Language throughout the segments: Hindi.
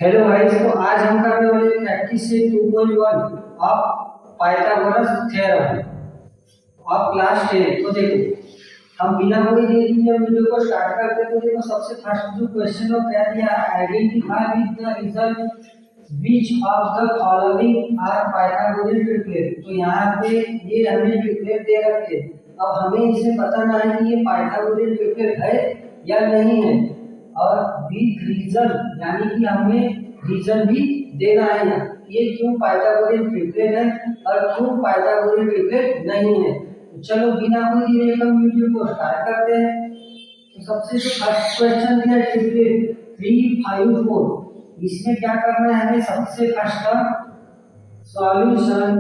हेलो गाइस, तो आज हम करने वाले प्रैक्टिस से 2.1 of Pythagoras theorem of class 10। तो देखो हम बिना कोई देरी के वीडियो को स्टार्ट करते हैं। तो देखो सबसे फर्स्ट जो क्वेश्चन है क्या दिया है, identify with the result which of the following are Pythagoras triplet. तो यहाँ पे ये हमें ट्रिपलेट दे रखे हैं। अब हमें इसे बताना है कि ये पाइथागोरस ट्रिपलेट है या नहीं है, और विद रीजन यानी कि हमें रीजन भी देना है ना, ये क्यों पाइथागोरस ट्रिपलेट है और क्यों पाइथागोरस ट्रिपलेट नहीं है। तो चलो बिना कोई देरी के वीडियो को स्टार्ट करते हैं। तो सबसे जो फर्स्ट क्वेश्चन दिया ट्रिपलेट 3 5 4, इसमें क्या करना है हमें, सबसे फर्स्ट का सॉल्यूशन।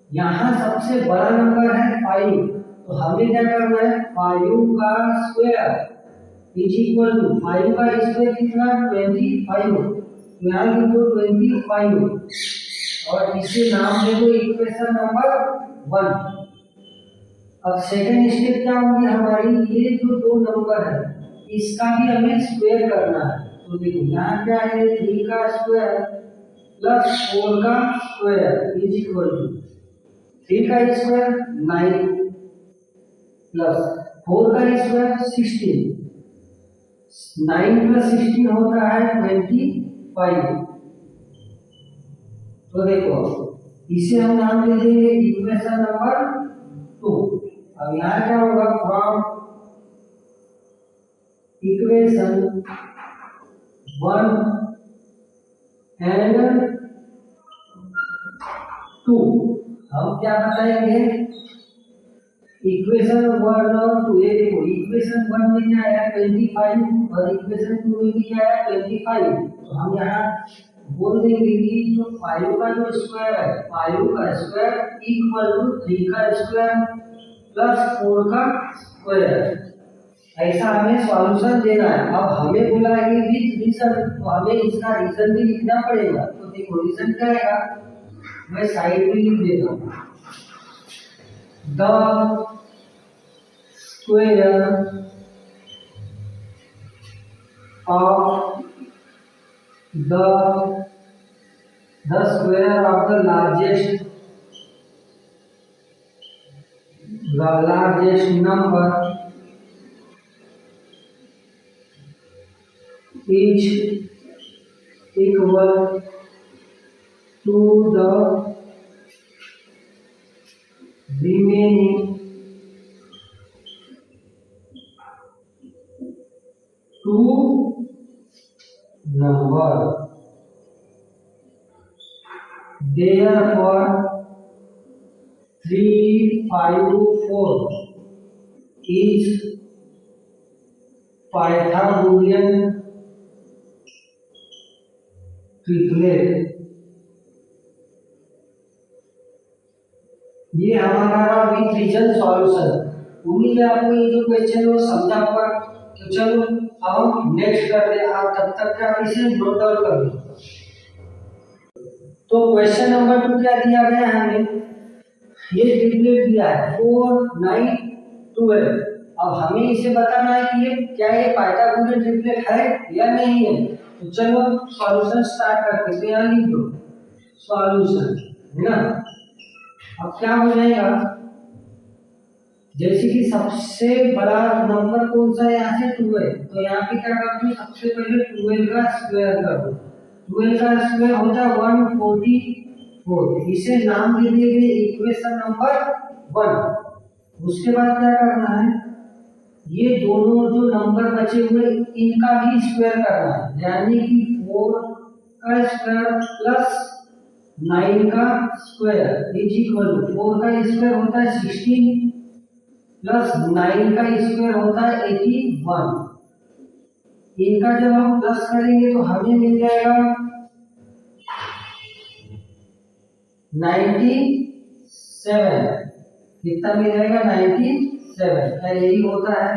यहाँ सबसे बड़ा नंबर है 5, तो हमें क्या करना है 5 का स्क्वायर इज इक्वल टू 5 का स्क्वायर कितना 25। तो यहाँ लिखो 25 और इसे नाम दे दो इक्वेशन नंबर 1। अब सेकंड स्टेप क्या होगी हमारी, ये जो दो नंबर है इसका भी हमें स्क्वायर करना है। तो देखो यहाँ क्या है 3 का स्क्वायर प्लस 4 का स्क्वायर इज इक्वल टू 3 का स्क्वायर 9 प्लस 4 का स्क्वायर 16। 9 प्लस 16 होता है 25। तो देखो इसे हम नाम दे देंगे इक्वेशन नंबर 2। अब यहाँ क्या होगा, फ्रॉम इक्वेशन 1 एंड 2 हम क्या बताएंगे, इक्वेशन 1 और 2। ये देखो इक्वेशन 1 में क्या है 25 और इक्वेशन 2 में भी क्या है 25। तो हम यहाँ बोल देंगे कि जो 5 का जो स्क्वायर है 5 का स्क्वायर इक्वल टू 3 का स्क्वायर प्लस 4 का स्क्वायर। ऐसा हमें सॉल्यूशन देना है। अब हमें बोला है कि विद रीजन, तो हमें इसका रीजन भी लिखना पड़ेगा। तो देखो रीजन क्या है, मैं साइड में लिख देता हूँ, the square of the square of the largest number is equal to the remaining two number. Therefore 3 5 4 is Pythagorean triplet। ये हमारा विद रीजन सॉल्यूशन। उम्मीद है आपको ये जो क्वेश्चन है वो समझा होगा। तो चलो अब हम नेक्स्ट करते हैं, आप तब तक क्या इसे नोट डाउन कर लो। तो क्वेश्चन नंबर 2 क्या दिया गया है हमें, ये ट्रिपलेट दिया है 4 9 12। अब हमें इसे बताना है कि ये क्या ये पाइथागोरस ट्रिपलेट है या नहीं है। तो चलो सॉल्यूशन स्टार्ट करते हैं। तो यहाँ लिख दो सॉल्यूशन, है ना। अब क्या हो जाएगा, जैसे कि सबसे बड़ा नंबर कौन सा है, यहाँ से 2 है। तो यहाँ पे क्या करते हैं, सबसे पहले 12 का स्क्वायर कर दो। 12 का स्क्वायर होता है 144। इसे नाम दे देंगे इक्वेशन नंबर 1। उसके बाद क्या करना है, ये दोनों जो नंबर बचे हुए इनका भी स्क्वायर करना है, यानी कि 4 का स्क्वायर प्लस 9 का स्क्वायर इज इक्वल टू 4 का स्क्वायर होता है 16 प्लस 9 का स्क्वायर होता है 81। इनका जब हम प्लस करेंगे तो हमें मिल जाएगा 97। कितना मिल जाएगा 97। क्या यही होता है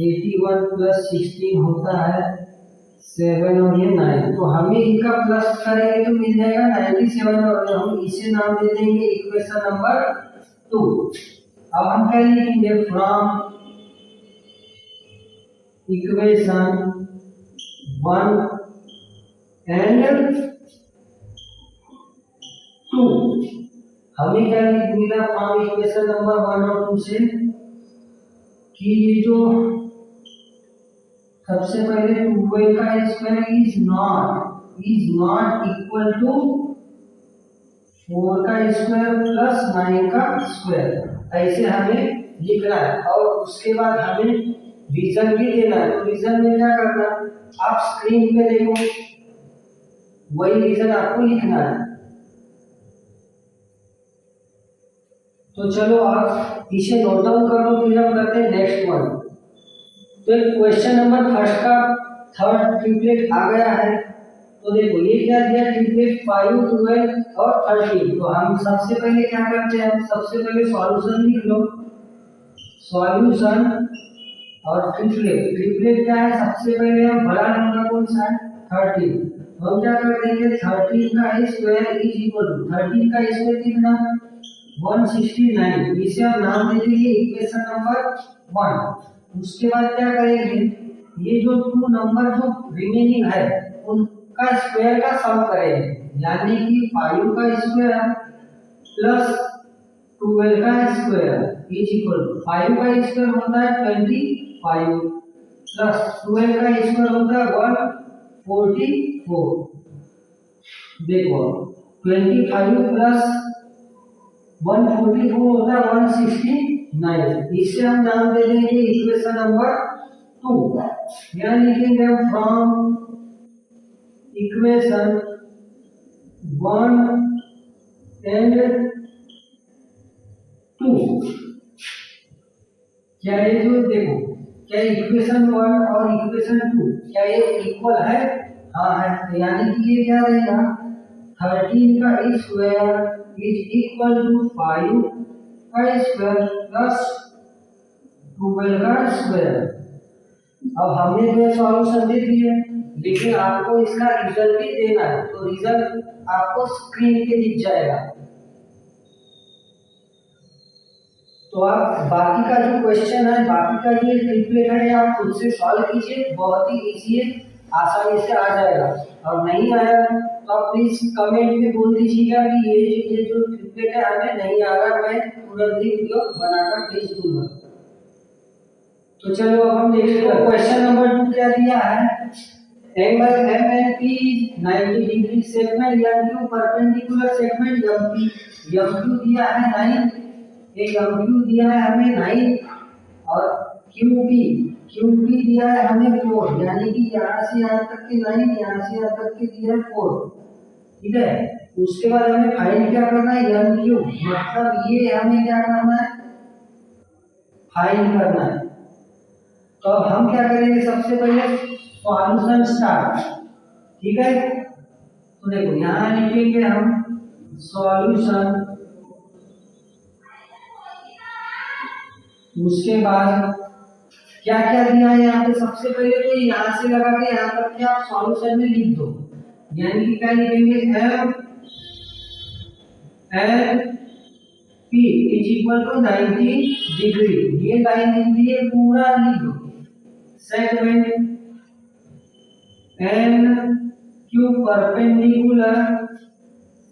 81 प्लस 16 होता है 7 और ये 9। तो हमें इनका प्लस करेंगे तो मिल जाएगा 97 और हम इसे नाम दे देंगे इक्वेशन नंबर 2। अब हम क्या लिखेंगे, फ्रॉम इक्वेशन 1 एंड 2। हमें क्या मिला फ्रॉम इक्वेशन नंबर 1 और 2 से कि ये जो सबसे पहले 2a का square is not equal to 4 का स्क्वायर प्लस 9 का स्क्वायर, ऐसे हमें लिखना है। और उसके बाद हमें रीजन भी देना है। तो रीजन में क्या करना, आप स्क्रीन पे देखो, वही रीजन आपको लिखना है। तो चलो आप इसे नोट डाउन करो, फिर हम करते हैं नेक्स्ट वन। तो क्वेश्चन नंबर फर्स्ट का थर्ड ट्रिपलेट आ गया है। तो देखो ये क्या दिया, ट्रिपलेट 5, 12 और 13। तो हम सबसे पहले क्या करते हैं, सबसे पहले सॉल्यूशन लिख लो, सॉल्यूशन और ट्रिपलेट क्या है, सबसे पहले हम बड़ा नंबर कौन सा है 13। तो हम क्या कर देंगे 13 का स्क्वायर इज इक्वल टू 13 का स्क्वायर कितना 169। इसे हम नाम दे देंगे इक्वेशन नंबर 1। उसके बाद क्या करेंगे, ये जो 2 नंबर जो रिमेनिंग है उनका स्क्वायर का सम करेंगे, यानी कि 5 का स्क्वायर प्लस 12 का स्क्वायर इज इक्वल टू 5 का स्क्वायर होता है 25 प्लस 12 का स्क्वायर होता है 144। देखो 25 प्लस 144 होता है 169। इसे हम नाम दे देंगे इक्वेशन नंबर 2। यहाँ लिखेंगे फ्रॉम इक्वेशन 1 एंड 2। क्या ये जो देखो, क्या इक्वेशन 1 और इक्वेशन 2 क्या ये इक्वल है? हाँ है। तो यानी कि ये क्या रहेगा 13 का स्क्वायर इज इक्वल टू 5 का स्क्वायर प्लस 12 का स्क्वायर। अब हमने जो सॉल्यूशन दे दिए, लेकिन आपको इसका रिजल्ट भी देना है। तो रिजल्ट आपको स्क्रीन पे दिख जाएगा। तो आप बाकी का जो क्वेश्चन है, बाकी का ये ट्रिपलेट है, आप खुद से सॉल्व कीजिए, बहुत ही इजी है, आसानी से आ जाएगा। और नहीं आया तो आप प्लीज कमेंट में बोल दीजिएगा कि ये जो ट्रिपलेट है हमें नहीं आ रहा, मैं तुरंत ही वीडियो बनाकर भेज दूंगा। तो चलो अब हम देखते हैं क्वेश्चन नंबर 2 क्या दिया है, angle MNP 90 degree segment MQ perpendicular segment MQ दिया है 9, एक MQ दिया है हमें 9 और QP दिया है हमें 4, यानी कि यहाँ से यहाँ तक के 9, यहाँ से यहाँ तक के दिया है 4। ठीक है, उसके बाद हमें फाइंड क्या करना है MQ, मतलब ये हमें क्या करना है फाइंड करना है। तो अब हम क्या करेंगे, सबसे पहले सॉल्यूशन स्टार्ट। ठीक है, तो देखो यहाँ लिखेंगे हम सॉल्यूशन, उसके बाद क्या क्या दिया है यहाँ पे, सबसे पहले तो यहाँ से लगा के यहाँ तक के आप सॉल्यूशन में लिख दो, यानी कि क्या लिखेंगे MNP is equal to 90 degree, ये लाइन लिख दिए, पूरा लिख दो। Segment NQ perpendicular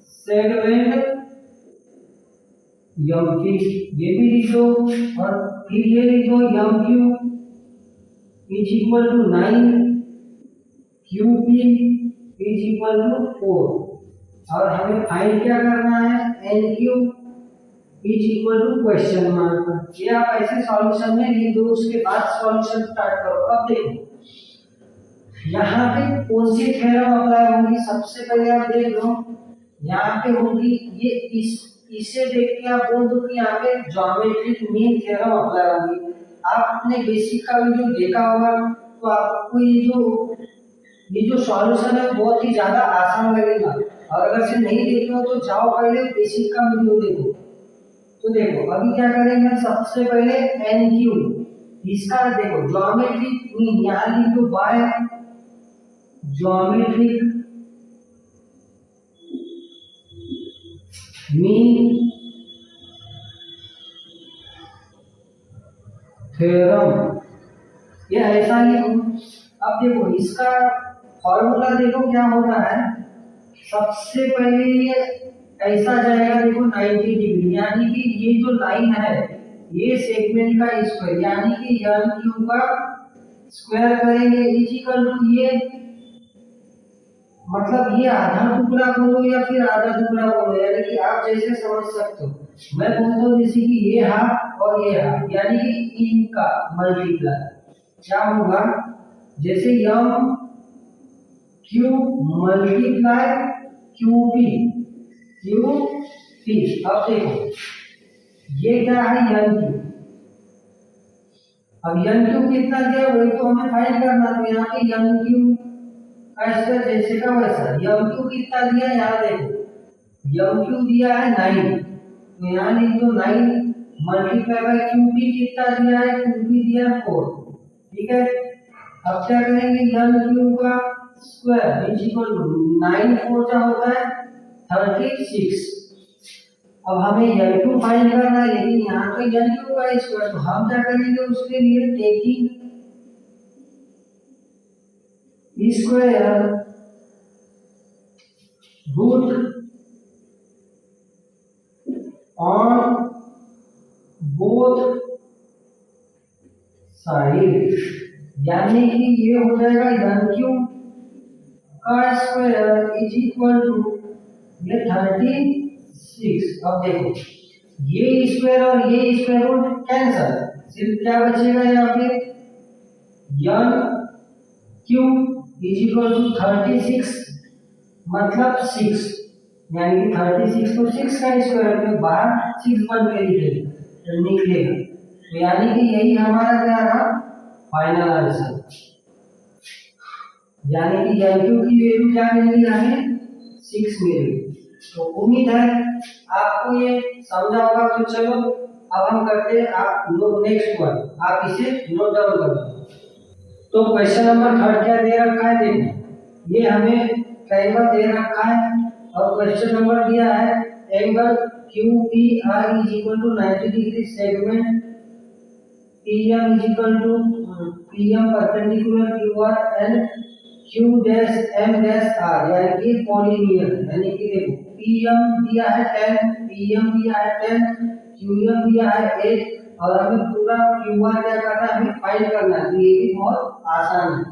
segment MQ, ये भी लिख दो। और फिर ये लिख दो MQ is equal to 9, QP is equal to 4। और हमें फाइंड क्या करना है NQ is equal to question mark. ये आप ऐसे सॉल्यूशन में लिख दो, उसके बाद सॉल्यूशन स्टार्ट करो। अब देखो यहाँ पे कौन सी थ्योरम अप्लाई होगी, सबसे पहले आप देख लो यहाँ पे होगी ये इसे देख के आप बोल दो कि यहाँ पे ज्योमेट्रिक मीन थ्योरम अप्लाई होगी। आपने बेसिक का वीडियो देखा होगा, तो आपको ये जो सॉल्यूशन है बहुत ही ज्यादा आसान लगेगा। और अगर से नहीं देखे हो तो जाओ पहले बेसिक का वीडियो देखो। तो देखो अभी क्या करेंगे, सबसे पहले NQ, इसका देखो ज्योमेट्रिक मीन यहाँ लिख दो बाय ज्योमेट्रिक मीन थ्योरम, ये ऐसा लिखो। अब देखो इसका फॉर्मूला देखो क्या होता है, सबसे पहले ये ऐसा जाएगा देखो 90 डिग्री, यानी कि ये जो लाइन है ये सेगमेंट का स्क्वायर, यानी कि एन क्यू का स्क्वायर करेंगे इज इक्वल टू ये, मतलब ये आधा टुकड़ा बोलो या फिर आधा टुकड़ा बोलो, यानी कि आप जैसे समझ सकते हो। मैं बोलता हूँ जैसे कि ये हाफ और ये हाफ, यानी कि इनका मल्टीप्लाई क्या होगा, जैसे M Q multiply Q P. अब देखो ये क्या है यन क्यू, अब यन क्यू कितना दिया वही तो हमें फाइंड करना, तो यहाँ पे यन क्यू ऐसा जैसे का वैसा, यम क्यू कितना दिया यहाँ देखो, यम क्यू दिया है 9, तो यहाँ लिख दो 9 मल्टीप्लाई बाय क्यू पी कितना दिया है, क्यू पी दिया है 4, ठीक है। अब क्या करेंगे, यन क्यू का स्क्वायर इज इक्वल टू 9 4 का होता है 36। अब हमें यन क्यू फाइंड करना है, लेकिन यहाँ तो यन क्यू का स्क्वायर, तो हम क्या करेंगे उसके लिए taking square root on both side, यानी कि ये हो जाएगा यन क्यू का स्क्वायर इज इक्वल टू ये 36। अब देखो ये स्क्वायर और ये स्क्वायर रूट कैंसल, सिर्फ क्या बचेगा यहाँ पे यन क्यू इज इक्वल टू 36 मतलब 6, यानी कि 36 तो 6 का स्क्वायर में बाहर 6 बन के निकलेगा, तो यानी कि यही हमारा क्या रहा फाइनल आंसर, यानी कि यन क्यू की वैल्यू क्या मिली हमें 6 मिली। तो उम्मीद है आपको ये समझा होगा। तो चलो अब हम करते हैं आप नेक्स्ट वन, आप इसे नोट डाउन कर लो। तो क्वेश्चन नंबर 3 क्या दे रखा है, देखो ये हमें ट्रायंगल दे रखा है और क्वेश्चन नंबर दिया है angle Q P R is equal to 90 degree segment PM is equal to PM perpendicular Q R and Q dash M dash R, यानी कि पॉलिनियर, यानी कि देखो पीएम दिया है 10, पीएम दिया है 10, क्यूएम दिया है 8 और हमें पूरा क्यूआर क्या करना है, हमें फाइंड करना है, तो ये भी बहुत आसान है।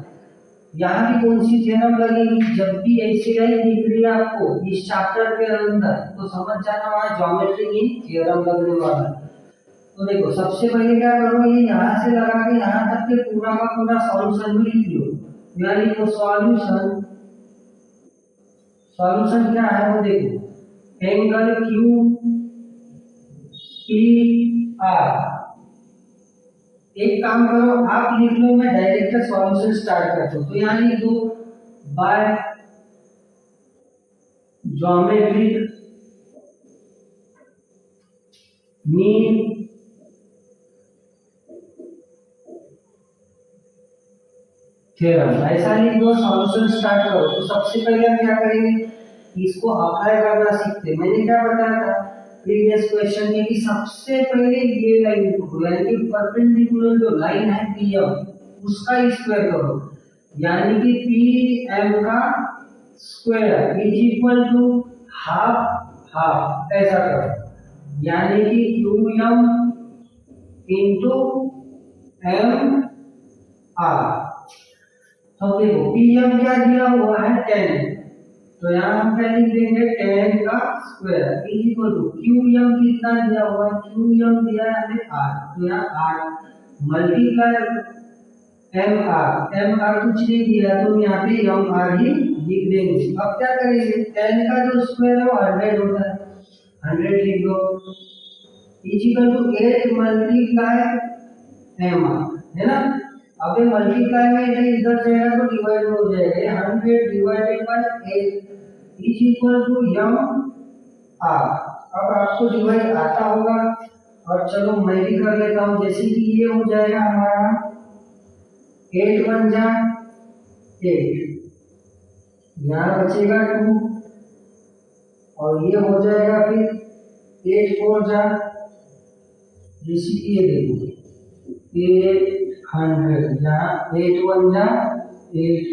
यहाँ भी कौन सी थ्योरम लगेगी, जब भी ऐसी लाइन दिख रही है आपको इस चैप्टर के अंदर तो समझ जाना वहाँ ज्योमेट्री की थ्योरम लगने वाला है। तो देखो सबसे पहले क्या करो, ये यहाँ से लगा के यहाँ तक के पूरा का पूरा सॉल्यूशन भी लिख लो, यानी वो सॉल्यूशन क्या है वो देखो, एंगल क्यू पी आर, एक काम करो आप लिख लो, मैं डायरेक्ट सॉल्यूशन स्टार्ट करता हूं, तो यहाँ लिख दो बाय ज्योमेट्रिक मीन थ्योरम, ऐसा लिख दो, सॉल्यूशन स्टार्ट करो। तो सबसे पहले हम क्या करेंगे, इसको अप्लाई करना सीखते हैं। मैंने क्या बताया था प्रीवियस क्वेश्चन में कि सबसे पहले ये लाइन को, यानी कि परपेंडिकुलर जो लाइन है पीएम उसका स्क्वायर करो, यानी कि पीएम का square is equal to half half, ऐसा करो, यानी कि क्यूएम इनटू एम आर। तो देखो पीएम क्या दिया हुआ है 10, तो यहाँ हम क्या लिख देंगे 10 का square is equal to QM कितना दिया हुआ है, क्यूएम दिया है हमें 8, तो यहाँ 8 मल्टीप्लाई एम आर कुछ नहीं दिया तो यहाँ पे एम आर ही लिख देंगे। अब क्या करेंगे 10 का जो स्क्वायर है वो 100 होता है, 100 लिख दो is equal to 8 multiply M R, है ना। अब ये मल्टीप्लाई में इधर जाएगा तो डिवाइड हो जाएगा, 100 divided by 8 is equal to M R. अब आपको डिवाइड आता होगा और चलो मैं भी कर लेता हूँ, जैसे कि ये हो जाएगा हमारा 8 1 जा 8, यहाँ बचेगा 2 और ये हो जाएगा फिर 8 4 जा, जैसे कि ये देखो 800, यहाँ 8 1 जा 8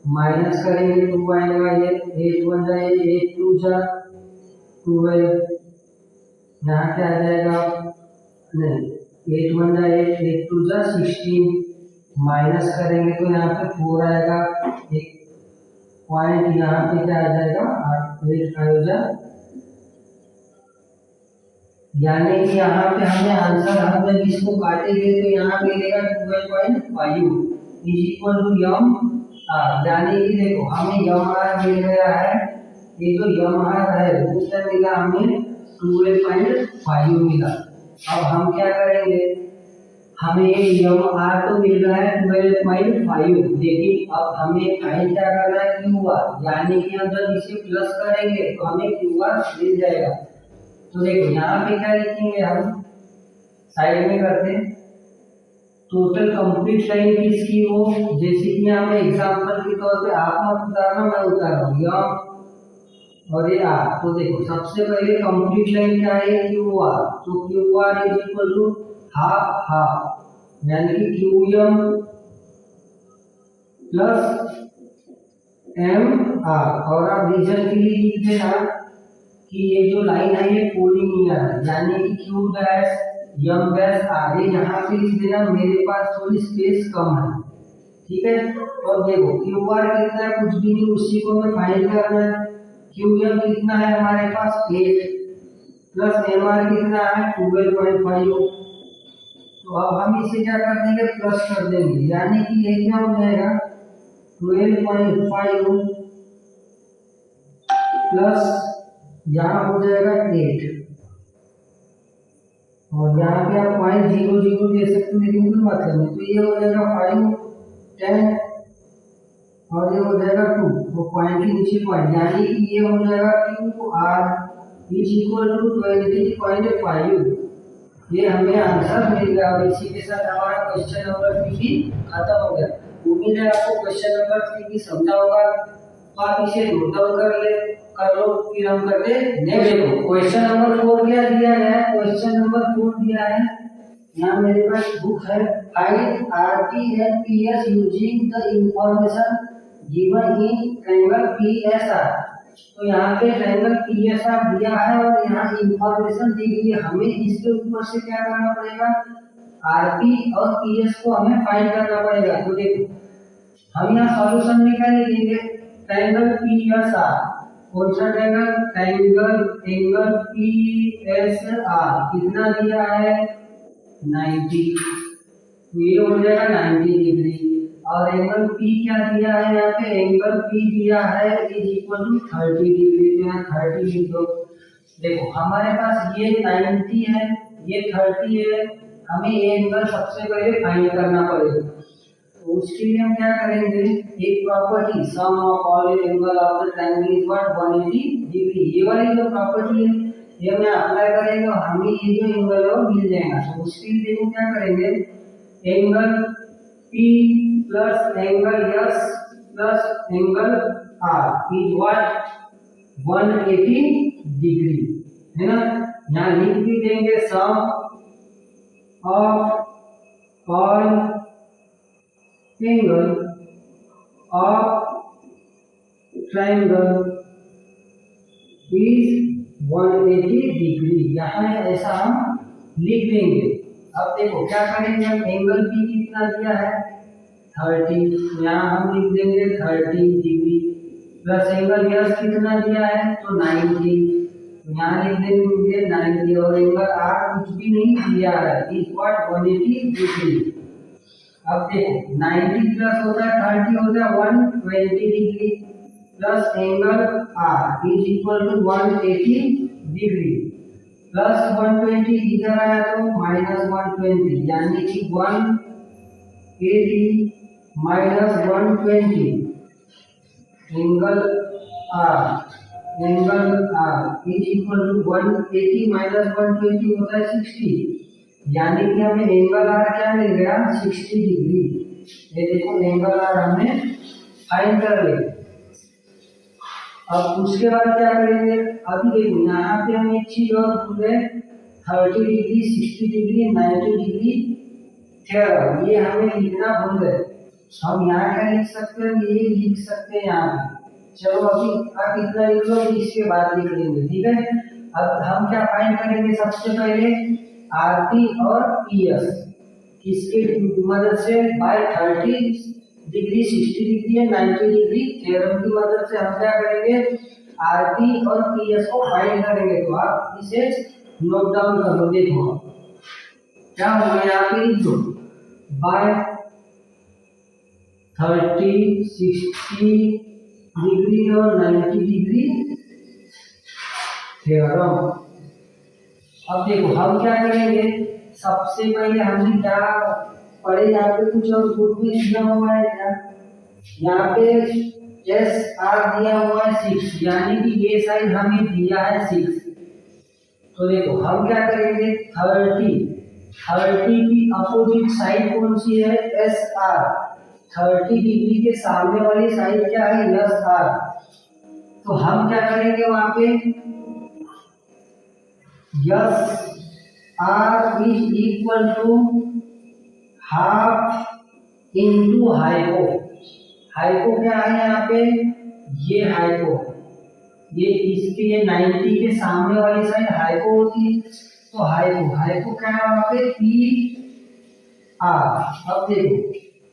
माइनस करेंगे 2 आएगा, ये 8 बन जाएगा, 8 2 जा 12, यहाँ क्या आ जाएगा, नहीं 8 बन जाएगा, 8 2 जा 16, माइनस करेंगे तो यहाँ पे 4 आएगा, एक पॉइंट यहाँ पे क्या आ जाएगा 8 5 जा, यानी कि यहाँ पे हमें आंसर, हम जब इसको काटेंगे तो यहाँ मिलेगा 12.5 is equal to M R, यानी कि देखो हमें यम आर मिल गया है, ये जो यम आर है उससे मिला हमें 12.5 मिला। अब हम क्या करेंगे, हमें यम आर तो मिल रहा है 12.5, लेकिन अब हमें फाइंड क्या करना है क्यू आर, यानी कि हम जब इसे प्लस करेंगे तो हमें क्यू आर मिल जाएगा। तो देखो यहाँ पे क्या लिखेंगे, हम साइड में करते हैं टोटल कंप्लीट लाइन किसकी हो, जैसे कि यहाँ पे एग्जांपल के तौर पे आप मत उतारना, मैं उतार रहा हूँ यम और ये आर। तो देखो सबसे पहले कंप्लीट लाइन क्या है क्यू आर, तो Q R is equal to half half, यानी कि Q M plus M R, और आप रीजन के लिए लिख देना कि ये जो लाइन है ये कोलिनियर है, यानी कि Q dash M dash R, यहाँ पे लिख देना, मेरे पास थोड़ी स्पेस कम है, ठीक है। तो देखो क्यू आर कितना है, कुछ भी नहीं, उसी को हमें फाइंड करना है। क्यू एम कितना है हमारे पास 8 प्लस एम आर कितना है 12.5, तो अब हम इसे क्या कर देंगे प्लस कर देंगे, यानी कि ये क्या हो जाएगा 12.5 प्लस यहाँ हो जाएगा 8, और यहाँ पे आप 0.00 दे सकते हो, लेकिन कोई मतलब नहीं, तो ये हो जाएगा 5 10 और ये हो जाएगा 2, वो पॉइंट के नीचे पॉइंट, यानी कि ये हो जाएगा Q R is equal to 20.5, ये हमें आंसर मिल गया। और इसी के साथ हमारा क्वेश्चन नंबर 3 भी खत्म हो गया। उम्मीद है आपको क्वेश्चन नंबर 3 भी समझा होगा, तो आप इसे नोट डाउन कर लो, फिर हम करते नेक्स्ट। देखो क्वेश्चन नंबर 4 क्या दिया गया है, क्वेश्चन नंबर 4 दिया है, यहाँ मेरे पास बुक है, find RP and PS using the information given in triangle PSR. तो यहाँ पे ट्रायंगल पीएसआर दिया है और यहाँ इंफॉर्मेशन दी गई है, हमें इसके ऊपर से क्या करना पड़ेगा, आरपी और पीएस को हमें फाइंड करना पड़ेगा। तो देखो हम यहाँ सॉल्यूशन में क्या लिखेंगे, ट्रायंगल पीएसआर, कौन सा ट्रायंगल, ट्रायंगल पीएसआर कितना दिया है 90, तो ये हो जाएगा 90 डिग्री, और एंगल P क्या दिया है, यहाँ पे एंगल P दिया है इज इक्वल टू 30 डिग्री, तो यहाँ 30 लिख दो। देखो हमारे पास ये 90 है, ये 30 है, हमें ये एंगल सबसे पहले फाइंड करना पड़ेगा। तो उसके लिए हम क्या करेंगे, एक property sum of all angle of the triangle is what 180 degree, ये वाली जो प्रॉपर्टी है ये हमें अप्लाई करेंगे और हमें ये जो एंगल है वो मिल जाएगा। तो उसके लिए देखो क्या करेंगे, angle P plus angle S plus angle R is what 180 degree, है ना। यहाँ लिख भी देंगे sum of all angle of triangle is 180 degree, यहाँ ऐसा हम लिख देंगे। अब देखो क्या करेंगे, हम एंगल P कितना दिया है 30, यहाँ हम लिख देंगे 30 डिग्री, प्लस एंगल S कितना दिया है तो 90, यहाँ लिख देंगे 90, और एंगल R कुछ भी नहीं दिया है इज व्हाट 180 डिग्री। अब देखो 90 प्लस होता है 30 होता है 120 degree, plus angle R is equal to 180 degree, plus 120 इधर आया तो माइनस 120, यानी कि 180 minus 120 angle R is equal to 180 minus 120 होता है 60, यानी कि हमें एंगल R क्या मिल गया 60 डिग्री। ये देखो एंगल R हमने फाइंड कर लिया। अब उसके बाद क्या करेंगे, अभी देखो यहाँ पे हम एक चीज और भूल गए, 30 डिग्री 60 डिग्री 90 डिग्री थ्योरम, ये हमें लिखना भूल गए। हम यहाँ क्या लिख सकते हैं, ये लिख सकते हैं यहाँ पे। चलो अभी आप इतना लिख लो, इसके बाद लिख लेंगे, ठीक है। अब हम क्या फाइंड करेंगे, सबसे पहले आरपी और पीएस किसके मदद से, बाय 30 डिग्री, 60 डिग्री या 90 डिग्री थ्योरम की मदद से हम क्या करेंगे, आरपी और पीएस को फाइंड करेंगे। तो आप इसे नोट डाउन कर लो। देखो क्या होगा, यहाँ पे लिख दो बाय 30, 60 डिग्री और 90 डिग्री थ्योरम। अब देखो हम क्या करेंगे, सबसे पहले हमने क्या पढ़े, यहाँ पे कुछ और बुक में दिया हुआ है क्या, यहाँ पे एस आर दिया हुआ है 6, यानी कि ये साइड हमें दिया है 6। तो देखो हम क्या करेंगे, 30 की अपोजिट साइड कौन सी है, एस आर। 30 डिग्री के सामने वाली साइड क्या है, एस आर। तो हम क्या करेंगे, वहां पे S R is equal to half into hypo. Hypo क्या है यहाँ पे, ये हाइपो, ये इसके ये 90 के सामने वाली साइड हाइपो होती है। तो हाइपो क्या है वहां पे, पी आर। अब देखो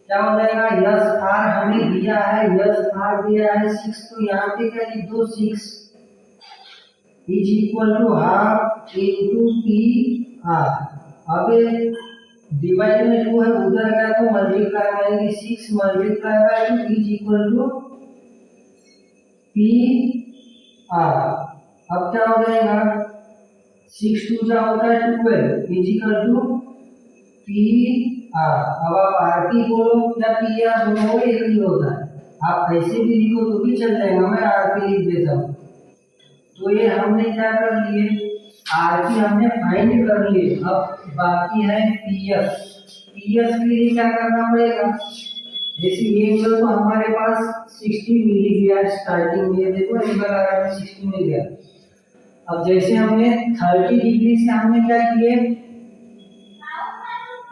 क्या हो जाएगा, यस आर हमें दिया है, यस आर दिया है 6, तो यहाँ पे क्या लिख दो, 6 is equal to half into P R. अब डिवाइड में 2 है, उधर गया तो मल्टीप्लाई करेंगे, 6 multiply by 2 is equal to P R. अब क्या हो जाएगा, 6 2 जा होता है 12 is equal to P R. अब आप आर पी बोलो या पी आर बोलो, एक ही होता है। आप ऐसे भी लिखो तो भी चल जाएगा, मैं आर पी लिख देता हूँ। तो ये हमने क्या कर लिए, आर पी हमने फाइंड कर लिए। अब बाकी है पीएस। पीएस के लिए क्या करना पड़ेगा, जैसे ये एंगल तो हमारे पास 60 मिल गया स्टार्टिंग में, देखो एंगल आ रहा है 60 मिल गया। अब जैसे हमने 30 डिग्री से हमने क्या किए,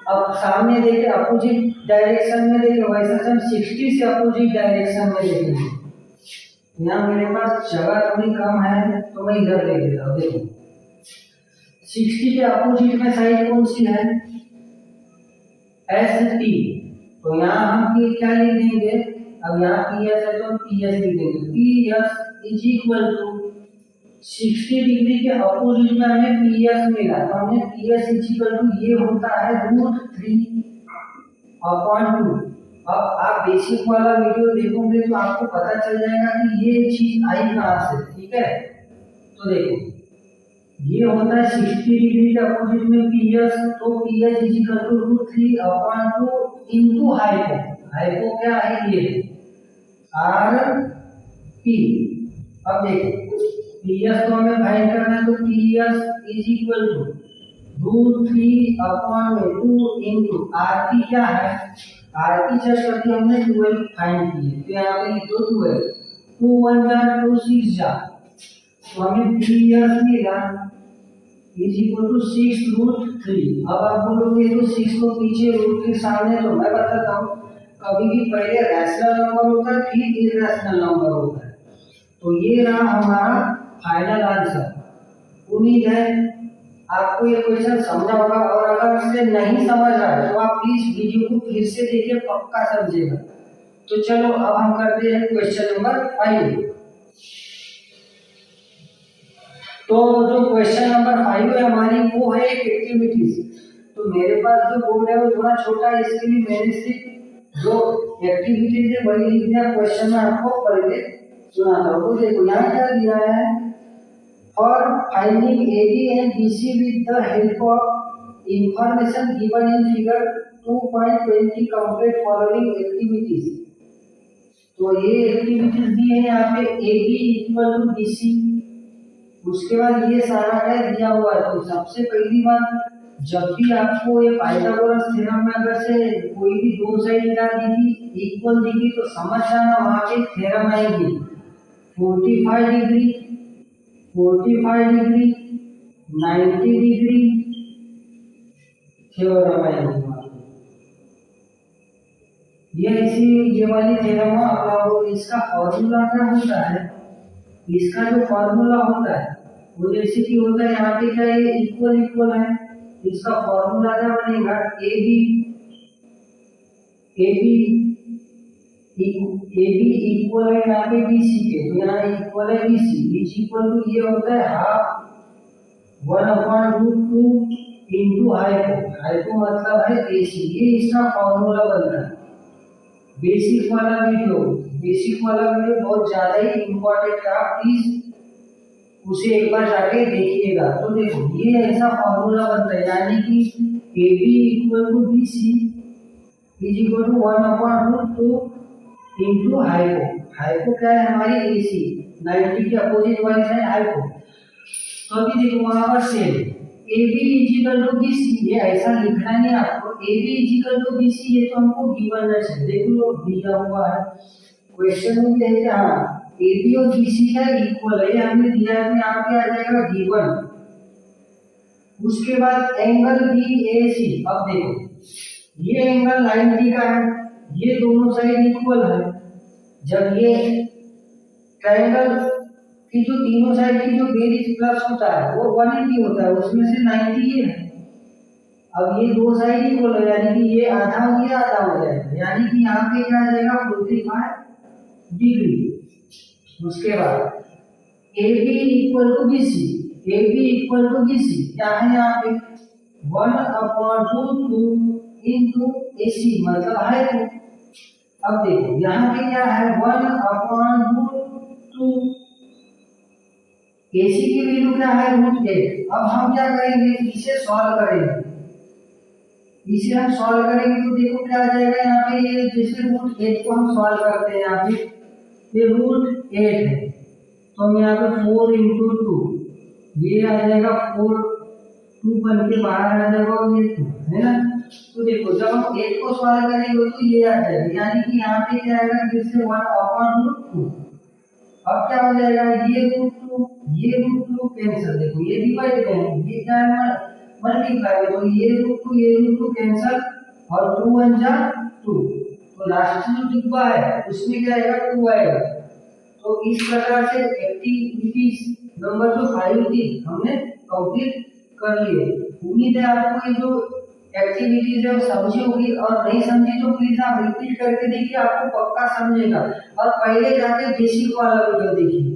अब सामने देखे अपोजिट डायरेक्शन में देखे, वैसे हम 60 से अपोजिट डायरेक्शन में देखेंगे। यहाँ मेरे पास जगह थोड़ी कम है तो मैं इधर ले लेता हूँ। देखो 60 के अपोजिट में साइड कौन सी है, एस टी। तो यहाँ हम क्या लिख देंगे, अब यहाँ पी एस है तो पी एस लिख देंगे, P S is equal to 60 degree के अपोजिट में हमें पी एस मिला, तो हमें P S is equal to ये होता है √3/2। अब आप बेसिक वाला वीडियो देखोगे तो आपको पता चल जाएगा कि ये चीज आई कहाँ से, ठीक है। तो देखो ये होता है 60 डिग्री के अपोजिट में पी एस, तो P S is equal to √3/2 into hypo. Hypo क्या है, ये आर पी। अब देखो पी एस तो हमें फाइंड करना है, तो P S is equal to √3/2 into R P क्या है, आर पी जस्ट करके हमने 12 फाइंड किए। तो यहाँ पे लिखो 12, 2 1 जा 2 6 जा, तो हमें पी एस मिला इज इक्वल टू 6√3। अब आप बोलोगे तो 6 को पीछे √3 सामने, तो मैं बताता हूँ कभी भी पहले रैशनल नंबर होता है फिर इरैशनल नंबर होता है। तो ये रहा हमारा फाइनल आंसर। उम्मीद है आपको ये क्वेश्चन समझा होगा, और अगर इससे नहीं समझ रहा है तो आप प्लीज वीडियो को फिर से देखिए, पक्का समझेगा। तो चलो अब हम करते हैं क्वेश्चन नंबर 5। तो जो क्वेश्चन नंबर 5 है हमारी, वो है एक एक्टिविटीज। तो मेरे पास जो बोर्ड है वो थोड़ा छोटा है, इसके लिए मैंने सिर्फ जो एक्टिविटीज है वही लिख दिया। क्वेश्चन में आपको पढ़ सुनाता हूँ। तो देखो यहाँ क्या दिया है, for finding A B and B C with the help of information given in figure 2.20 complete following activities. तो ये एक्टिविटीज दी है यहाँ पे, A B equal to B C. उसके बाद ये सारा है दिया हुआ है। तो सबसे पहली बात, जब भी आपको ये पाइथागोरस थ्योरम में अगर से कोई भी दो साइड क्या दिखी, इक्वल दिखी, तो समझ जाना वहां पे थ्योरम आएगी। 45 डिग्री, 45 डिग्री, 90 डिग्री थ्योरम आएगी। ये ऐसी ये वाली थ्योरम अपना वो इसका फॉर्मूला क्या होता है, इसका जो फॉर्मूला होता है वो जैसे कि होता है यहाँ पे क्या है इक्वल इक्वल है, इसका फॉर्मूला क्या बनेगा A B A B equal है यहाँ पे बी सी के, तो यहाँ इक्वल है B C is equal to ये होता है हाफ 1/√2 इंटू हाइपो मतलब है ए सी, ये इसका फॉर्मूला बनता है। बेसिक वाला वीडियो बहुत ज्यादा ही इम्पोर्टेंट है, आप प्लीज उसे एक बार जाके देखिएगा। तो देखो ये ऐसा फॉर्मूला बनता है यानी कि A B equal to B C is equal to 1/√2 into hypo क्या है हमारी ए सी, 90 के अपोजिट वाली साइड हाइपो। तो अभी देखो वहां पर same A B is equal to B C, ये ऐसा लिखना नहीं आपको, A B is equal to B C ये तो हमको गिवन है, देख लो दिया हुआ है क्वेश्चन में भी है कि हाँ ए बी और बी सी का इक्वल है, हमने दिया है, यहाँ पे आ जाएगा गिवन। उसके बाद एंगल बी ए सी, अब देखो ये एंगल 90 का है, ये दोनों साइड इक्वल है, जब ये ट्रायंगल की जो तीनों साइड की जो बेरीज प्लस होता है वो 180 होता है, उसमें से 90 ये है। अब ये दो साइड इक्वल है यानी कि ये आधा हो जाएगा, यानी कि यहाँ पे क्या आ जाएगा 45 डिग्री। उसके बाद A B equal to B C, A B equal to B C क्या है यहाँ पे 1/√2 इंटू ए सी मतलब हाइपो। अब देखो यहाँ पे क्या है 1/√2, एसी की वैल्यू क्या है √8। अब हम क्या करेंगे इसे सॉल्व करेंगे, इसे हम सॉल्व करेंगे तो देखो क्या आ जाएगा यहाँ पे, ये जैसे √8 को हम सॉल्व करते हैं यहाँ पे ये √8 है, तो हम यहाँ पे 4 इंटू 2 ये आ जाएगा 4, 2 बन के बाहर आ जाएगा और ये 2 है ना। तो देखो जब हम 8 को सॉल्व करेंगे तो ये आ जाएगा, यानी कि यहाँ पे क्या आएगा जैसे 1/√2। अब क्या हो जाएगा ये √2 कैंसिल, देखो ये डिवाइड करेंगे ये क्या है मल्टीप्लाई, तो ये √2 कैंसिल और 2 1 जा 2, तो लास्ट जो डिब्बा है उसमें क्या आएगा 2 आएगा। तो इस प्रकार से एक्टिविटीज नंबर जो 5 थी हमने कंप्लीट कर लिए। उम्मीद है आपको ये जो एक्टिविटीज है वो समझी होगी, और नहीं समझी तो प्लीज आप रिपीट करके देखिए, आपको पक्का समझेगा। और पहले जाके बेसिक वाला वीडियो देखिए।